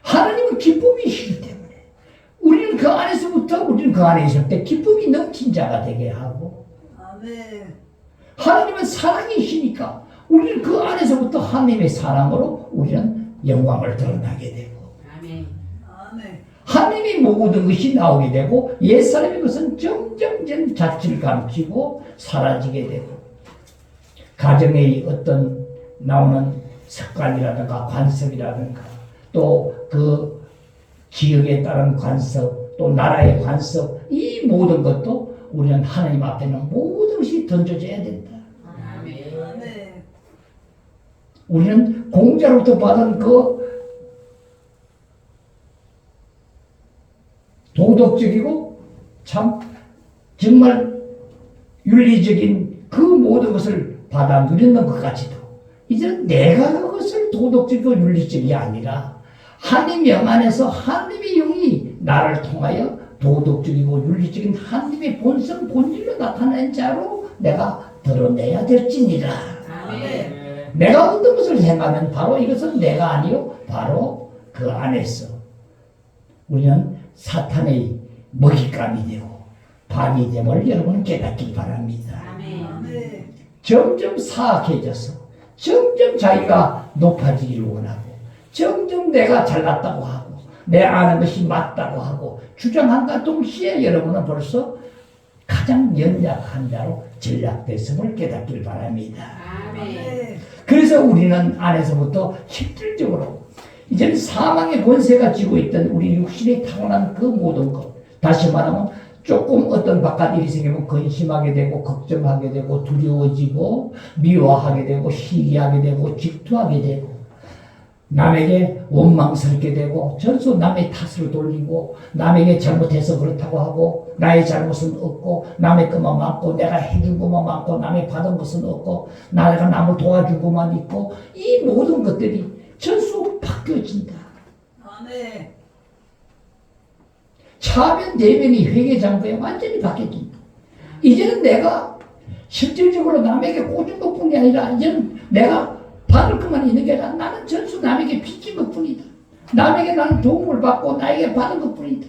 Speaker 1: 하나님은 기쁨이시기 때문에 우리는 그 안에서부터 우리는 그 안에 있을 때 기쁨이 넘친 자가 되게 하고, 하나님은 사랑이시니까 우리는 그 안에서부터 하나님의 사랑으로 우리는 영광을 드러나게 되고, 하나님의 모든 것이 나오게 되고 옛사람의 것은 점점 자취를 감추고 사라지게 되고, 가정의 어떤 나오는 습관이라든가 관습이라든가 또 그 지역에 따른 관습 또 나라의 관습, 이 모든 것도 우리는 하나님 앞에는 모든 것이 던져져야 된다. 우리는 공자로부터 받은 그 도덕적이고 참 정말 윤리적인 그 모든 것을 받아 누리는 것 같이도 이제는 내가 그것을 도덕적이고 윤리적이 아니라 하나님 영 안에서 하나님의 영이 나를 통하여 도덕적이고 윤리적인 하나님의 본성 본질로 나타낸 자로 내가 드러내야 될지니라. 내가 어떤 것을 행하면 바로 이것은 내가 아니요 바로 그 안에서 우리는 사탄의 먹잇감이 되고 밤이 됨을 여러분 깨닫기 바랍니다. 점점 사악해져서 점점 자기가 높아지기를 원하고 점점 내가 잘났다고 하고 내 아는 것이 맞다고 하고 주장한과 동시에 여러분은 벌써 가장 연약한 자로 전락됐음을 깨닫길 바랍니다. 그래서 우리는 안에서부터 실질적으로 이제는 사망의 권세가 쥐고 있던 우리 육신에 타고난 그 모든 것, 다시 말하면 조금 어떤 바깥 일이 생기면 근심하게 되고 걱정하게 되고 두려워지고 미워하게 되고 시기하게 되고 질투하게 되고 남에게 원망스럽게 되고 전수 남의 탓을 돌리고 남에게 잘못해서 그렇다고 하고 나의 잘못은 없고 남의 것만 많고 내가 해준 것만 많고 남의 받은 것은 없고 내가 남을 도와준 것만 있고 이 모든 것들이 전수 바뀌어진다. 차면 대면이 회개장부에 완전히 바뀌어진다. 이제는 내가 실질적으로 남에게 꽂은 것뿐이 아니라 이제는 내가 받을 것만 있는 게 아니라 나는 전수 남에게 빚진 것뿐이다. 남에게 나는 도움을 받고 나에게 받은 것뿐이다.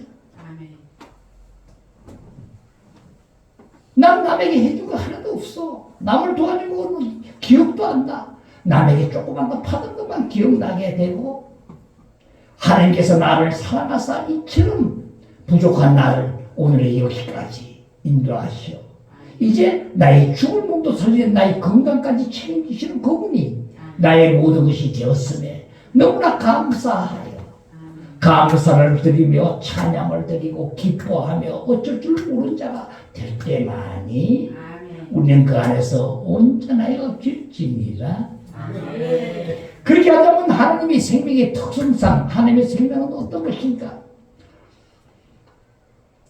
Speaker 1: 난 남에게 해준 거 하나도 없어. 남을 도와준 거는 기억도 안 나. 남에게 조그만 거 받은 것만 기억나게 되고 하나님께서 나를 사랑하사 이처럼 부족한 나를 오늘의 여기까지 인도하시오. 이제 나의 죽을 몸도 살리는 나의 건강까지 책임지시는 그분이 나의 모든 것이 되었음에 너무나 감사하여 감사를 드리며 찬양을 드리고 기뻐하며 어쩔 줄 모르는 자가 될 때만이 우리는 그 안에서 온전하여 질지니라. 그렇게 하자면 하나님의 생명의 특성상 하나님의 생명은 어떤 것인가?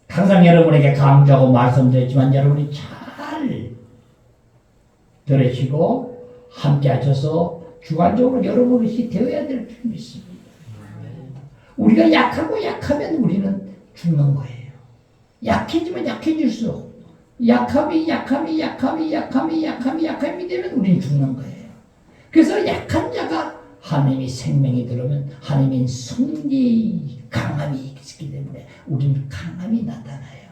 Speaker 1: 항상 여러분에게 강조하고 말씀드렸지만 여러분이 잘 들으시고 함께 하셔서 주관적으로 여러분이 되어야 될 줄 믿습니다. 우리가 약하고 약하면 우리는 죽는 거예요. 약해지면 약해질수록 약함이 되면 우리는 죽는 거예요. 그래서 약한 자가 하나님의 생명이 들어오면 하나님의 승리 강함이 있기 때문에 우리는 강함이 나타나요.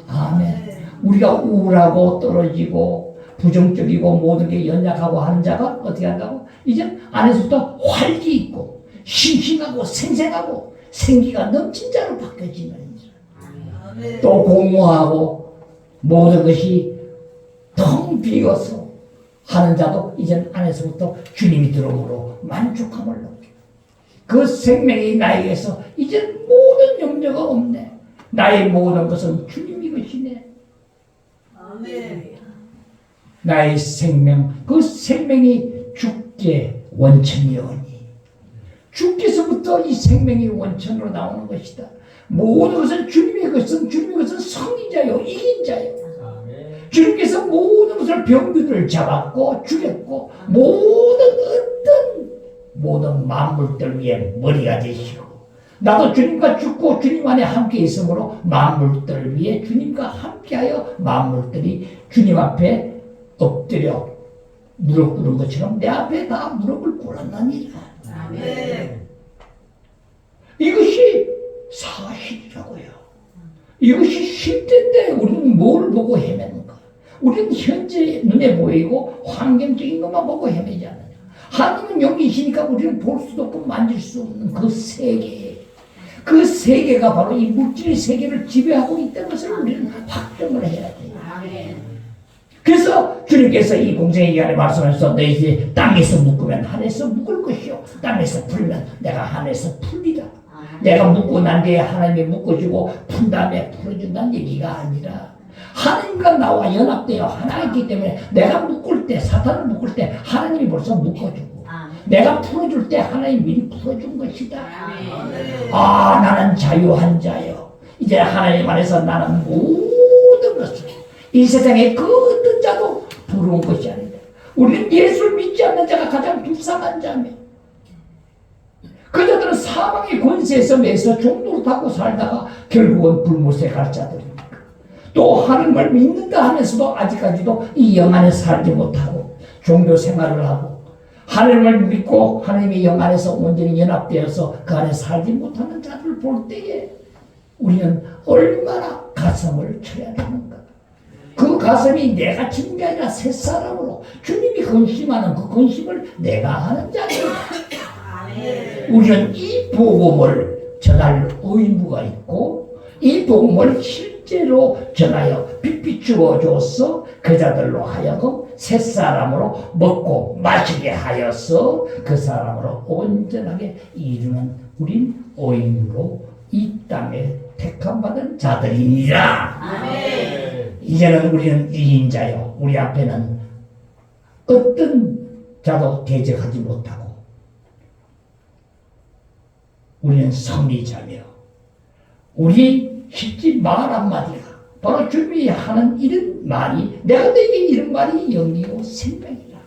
Speaker 1: 아멘. 우리가 우울하고 떨어지고 부정적이고 모든 게 연약하고 하는 자가 어떻게 한다고? 이제 안에서부터 활기 있고 싱싱하고 생생하고 생기가 넘친 자로 바뀌어지는 자. 또 공허하고 모든 것이 텅 비어서 하는 자도 이제 안에서부터 주님이 들어오므로 만족함을 느껴. 그 생명이 나에게서 이제 모든 염려가 없네. 나의 모든 것은 주님이 것이네. 아멘. 나의 생명, 그 생명이 주께 원천이오니 주께서부터 이 생명이 원천으로 나오는 것이다. 모든 것은 주님의 것은 성인자요, 이긴 자요. 주님께서 모든 것을 병들을 잡았고 죽였고 모든 만물들 위에 머리가 되시고 나도 주님과 죽고 주님 안에 함께 있으므로 만물들 위해 주님과 함께하여 만물들이 주님 앞에 엎드려 무릎 꿇은 것처럼 내 앞에 다 무릎을 꿇었나니라.
Speaker 3: 아멘.
Speaker 1: 이것이 사실이라고요. 이것이 실제인데 우리는 뭘 보고 헤매는가? 우리는 현재 눈에 보이고 환경적인 것만 보고 헤매지 않느냐. 하나님은 영이시니까 우리는 볼 수도 없고 만질 수 없는 그 세계, 그 세계가 바로 이 물질의 세계를 지배하고 있다는 것을 우리는 확정을 해야 돼요.
Speaker 3: 아멘.
Speaker 1: 그래서 주님께서 이 공생의 기간에 말씀하셔서 너희 땅에서 묶으면 하늘에서 묶을 것이요 땅에서 풀면 내가 하늘에서 풀리라. 내가 묶고 난 뒤에 하나님이 묶어주고 푼 다음에 풀어준다는 얘기가 아니라 하나님과 나와 연합되어 하나이기 때문에 내가 묶을 때, 사탄을 묶을 때 하나님이 벌써 묶어주고 내가 풀어줄 때 하나님이 미리 풀어준 것이다. 아, 나는 자유한 자요. 이제 하나님 안에서 나는 모든 것을 이 세상의 그 어떤 자도 부러운 것이 아니다. 우리는 예수를 믿지 않는 자가 가장 불쌍한 자며 그 자들은 사망의 권세에서 매서 종노릇하고 살다가 결국은 불못에 갈 자들입니다. 또 하나님을 믿는다 하면서도 아직까지도 이 영 안에 살지 못하고 종교 생활을 하고 하나님을 믿고 하나님의 영 안에서 온전히 연합되어서 그 안에 살지 못하는 자들을 볼 때에 우리는 얼마나 가슴을 쳐야 되는가. 그 가슴이 내가 지는 게 아니라 새 사람으로 주님이 근심하는 그 근심을 내가 하는 자입니다. 우리는 이 복음을 전할 의무가 있고 이 복음을 실제로 전하여 빛비추어 줘서 그 자들로 하여금 새 사람으로 먹고 마시게 하여서 그 사람으로 온전하게 이루는 우린 의무로 이 땅에 택함받은 자들이니라.
Speaker 3: 아멘.
Speaker 1: 이제는 우리는 이인자요. 우리 앞에는 어떤 자도 대적하지 못하고 우리는 승리자며 우리 실제 말 한마디가 바로 주님이 하는 이런 말이 내가 너에게 이런 말이 영이요 생명이라.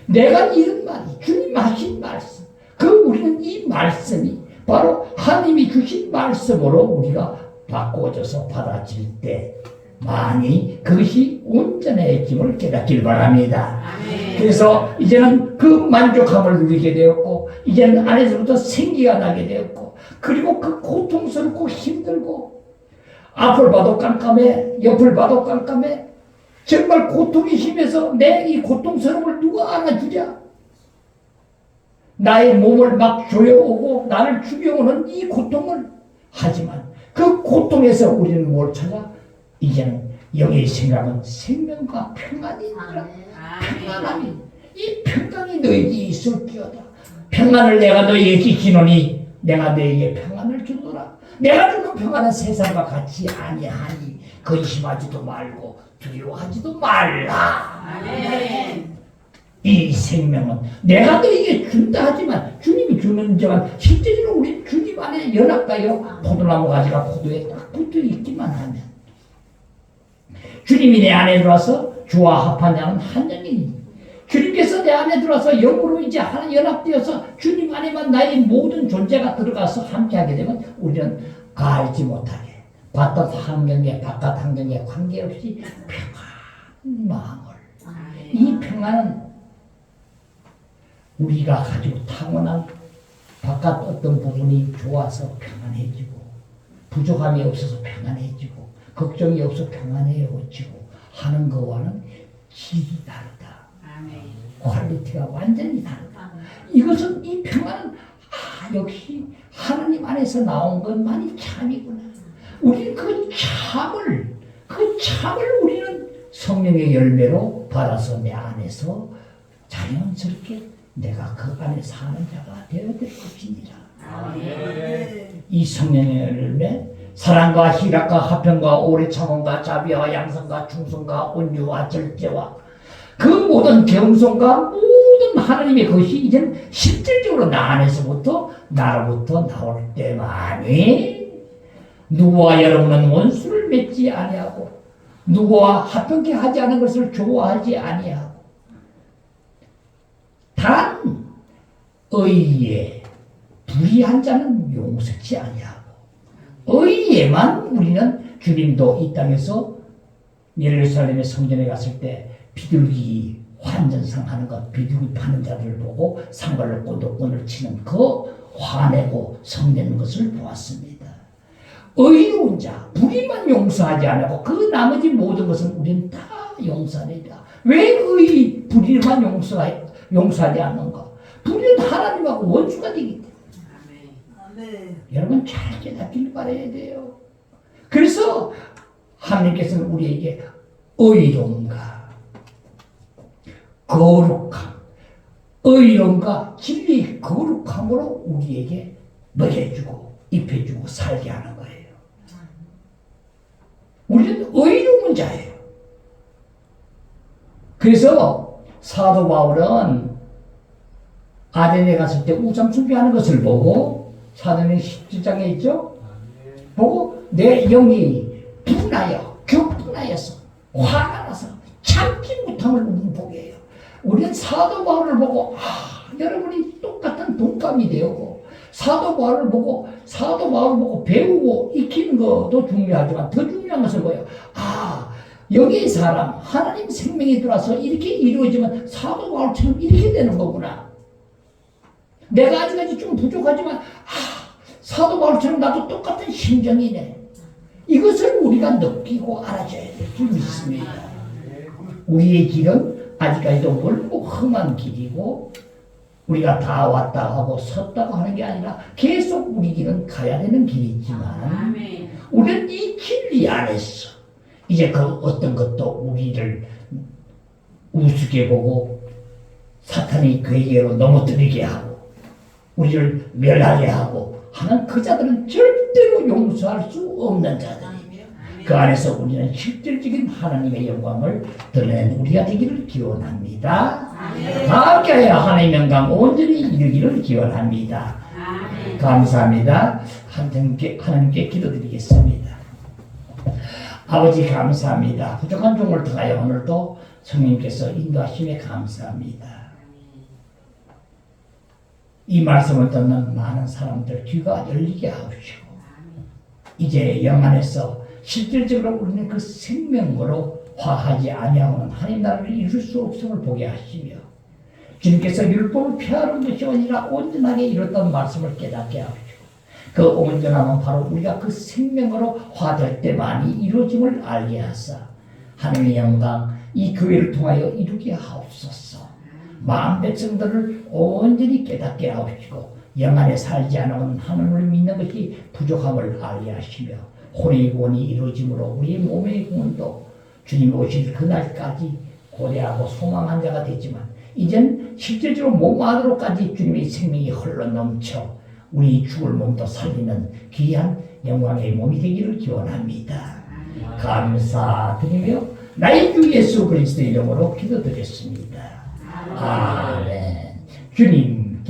Speaker 1: 내가 이런 말이 주님 하신 말씀 그 우리는 이 말씀이 바로 하나님이 주신 말씀으로 우리가 바꿔줘서 받아들일 때 많이 그것이 온전해짐을 깨닫길 바랍니다.
Speaker 3: 아멘.
Speaker 1: 그래서 이제는 그 만족함을 누리게 되었고 이제는 안에서부터 생기가 나게 되었고 그리고 그 고통스럽고 힘들고 앞을 봐도 깜깜해 옆을 봐도 깜깜해 정말 고통이 심해서 내 이 고통스러움을 누가 안아주랴 나의 몸을 막 조여오고 나를 죽여오는 이 고통을 하지만 그 고통에서 우리는 뭘 찾아? 이제는 영의 생각은 생명과 평안이니라. 평안함이 이 평강이 너에게 있을지어다. 평안을 내가 너에게 주시노니 내가 너에게 평안을 주노라. 내가 주는 평안은 세상과 같이 아니하니 근심하지도 말고 두려워하지도 말라.
Speaker 3: 아멘.
Speaker 1: 이 생명은 내가 너에게 준다 하지만 주님이 주는지만 실제적으로 우리 주님 안에 연합하여 포도나무 가지가 포도에 딱 붙어 있기만 하면 주님이 내 안에 들어와서 주와 합한 자는 한 영이니 주님께서 내 안에 들어와서 영으로 이제 하나 연합되어서 주님 안에만 나의 모든 존재가 들어가서 함께하게 되면 우리는 알지 못하게 바깥 환경에 바깥 환경에 관계없이 평안한 마음을 이 평안은 우리가 가지고 타고난 바깥 어떤 부분이 좋아서 평안해지고 부족함이 없어서 평안해지고 걱정이 없어 평안해지고 하는 것과는 질이 다르다.
Speaker 3: 아멘.
Speaker 1: 퀄리티가 완전히 다르다. 이것은 이 평안은 역시 하나님 안에서 나온 것만이 참이구나. 우리는 그 참을 우리는 성령의 열매로 받아서 내 안에서 자연스럽게 내가 그 안에 사는 자가 되어야 될 것이니라.
Speaker 3: 아멘.
Speaker 1: 이 성령의 열매 사랑과 희락과 화평과 오래 참음과 자비와 양선과 충성과 온유와 절제와 그 모든 겸손과 모든 하나님의 것이 이제는 실질적으로 나 안에서부터 나로부터 나올 때만이 누구와 여러분은 원수를 맺지 아니하고 누구와 합평케 하지 않은 것을 좋아하지 아니하고 단 의에 불의한 자는 용서치 아니하고 의에만 우리는 주님도 이 땅에서 예루살렘의 성전에 갔을 때 비둘기 환전상 하는 것, 비둘기 파는 자들을 보고 상발로 꼬독꼬독 치는 그 화내고 성내는 것을 보았습니다. 의로운 자, 불의만 용서하지 않고 그 나머지 모든 것은 우리는 다 용서합니다. 왜 불의만 용서하지 않는가? 불의는 하나님하고 원수가 되기 때문에.
Speaker 3: 아멘.
Speaker 1: 여러분 잘 깨닫길 바라야 돼요. 그래서 하나님께서는 우리에게 의로움과 거룩함, 의로움과 진리 거룩함으로 우리에게 먹여주고 입혀주고 살게 하는 거예요. 우리는 의로운 자예요. 그래서 사도 바울은 아덴에 갔을 때 우상 숭배하는 것을 보고 사도행 17장에 있죠? 보고 내 영이 분하여 격분하여서 화가 나서 참지 못함을 우리는 보게 해요. 우리는 사도 바울을 보고 여러분이 똑같은 동감이 되고 사도 바울을 보고 배우고 익히는 것도 중요하지만 더 중요한 것은 뭐예요? 여기 사람 하나님 생명이 들어와서 이렇게 이루어지면 사도 바울처럼 이렇게 되는 거구나. 내가 아직까지 좀 부족하지만 사도 바울처럼 나도 똑같은 심정이네. 이것을 우리가 느끼고 알아줘야 될 줄 믿습니다. 우리의 길은 아직까지도 멀고 험한 길이고 우리가 다 왔다 하고 섰다고 하는 게 아니라 계속 우리 길은 가야 되는 길이지만 우리는 이 길이 안에서 이제 그 어떤 것도 우리를 우습게 보고 사탄이 그에게로 넘어뜨리게 하고 우리를 멸하게 하고 하는 그 자들은 절대로 용서할 수 없는 자들이에요. 그 안에서 우리는 실질적인 하나님의 영광을 드러낸 우리가 되기를 기원합니다. 다 함께하여 하나님의 영광 온전히 이루기를 기원합니다. 감사합니다. 하나님께 기도드리겠습니다. 아버지 감사합니다. 부족한 종을 통하여 오늘도 성령님께서 인도하심에 감사합니다. 이 말씀을 듣는 많은 사람들 귀가 열리게 하시고 이제 영 안에서 실질적으로 우리는 그 생명으로 화하지 아니하고는 하나님 나라를 이룰 수 없음을 보게 하시며 주님께서 율법을 폐하는 것이 아니라 온전하게 이뤘던 말씀을 깨닫게 하시고 그 온전함은 바로 우리가 그 생명으로 화될 때만이 이루어짐을 알게 하사 하나님의 영광 이 교회를 통하여 이루게 하옵소서. 마음 백성들을 온전히 깨닫게 하옵시고 영 안에 살지 않으면 하나님을 믿는 것이 부족함을 알게 하시며 혼의 구원이 이루어짐으로 우리의 몸의 구원도 주님 오실 그날까지 고대하고 소망한 자가 되지만 이젠 실질적으로 몸 안으로까지 주님의 생명이 흘러넘쳐 우리 죽을 몸도 살리는 귀한 영광의 몸이 되기를 기원합니다. 감사드리며 나의 주 예수 그리스도 이름으로 기도드렸습니다. 아멘. 주님